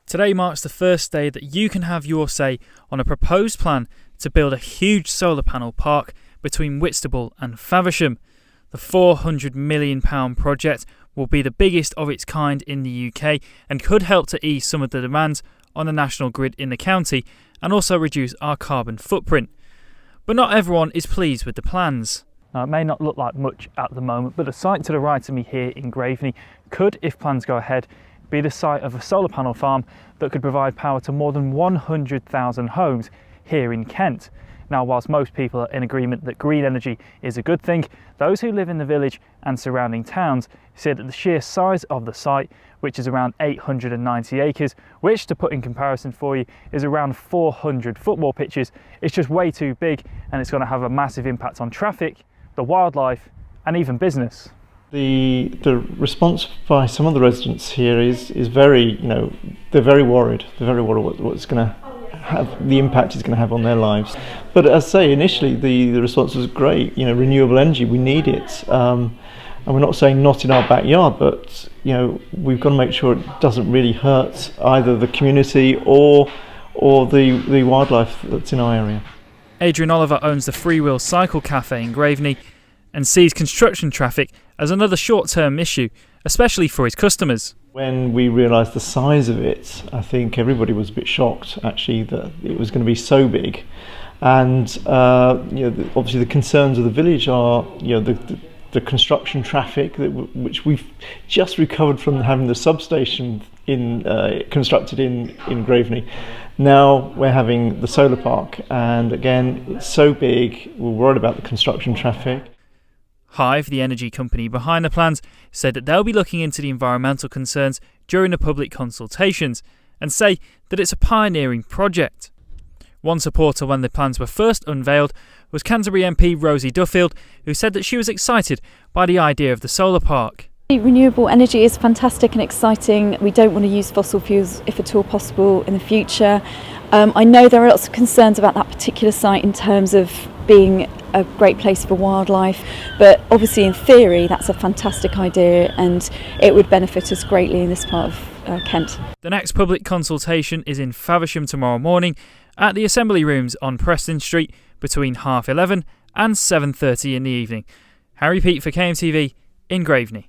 Today marks the first day that you can have your say on a proposed plan to build a huge solar panel park between Whitstable and Faversham. The £400 million project will be the biggest of its kind in the UK and could help to ease some of the demands on the national grid in the county and also reduce our carbon footprint. But not everyone is pleased with the plans. Now, it may not look like much at the moment, but the site to the right of me here in Graveney could, if plans go ahead, be the site of a solar panel farm that could provide power to more than 100,000 homes here in Kent. Now, whilst most people are in agreement that green energy is a good thing, those who live in the village and surrounding towns say that the sheer size of the site, which is around 890 acres, which, to put in comparison for you, is around 400 football pitches, is just way too big, and it's going to have a massive impact on traffic, the wildlife, and even business. The response by some of the residents here is very, they're very worried. They're very worried what's going to have, the impact it's going to have on their lives. But as I say, initially the response was great. Renewable energy, we need it. And we're not saying not in our backyard, but we've got to make sure it doesn't really hurt either the community or the wildlife that's in our area. Adrian Oliver owns the Freewheel Cycle Cafe in Graveney and sees construction traffic as another short-term issue, especially for his customers. When we realised the size of it, I think everybody was a bit shocked actually that it was going to be so big. And obviously the concerns of the village are the construction traffic which we've just recovered from having the substation constructed in Graveney. Now we're having the solar park, and again it's so big, we're worried about the construction traffic. Hive, the energy company behind the plans, said that they'll be looking into the environmental concerns during the public consultations and say that it's a pioneering project. One supporter when the plans were first unveiled was Canterbury MP Rosie Duffield, who said that she was excited by the idea of the solar park. Renewable energy is fantastic and exciting. We don't want to use fossil fuels if at all possible in the future. I know there are lots of concerns about that particular site in terms of being a great place for wildlife, but obviously in theory that's a fantastic idea and it would benefit us greatly in this part of Kent. The next public consultation is in Faversham tomorrow morning at the Assembly Rooms on Preston Street between 11:30 and 7:30 in the evening. Harry Peat for KMTV in Graveney.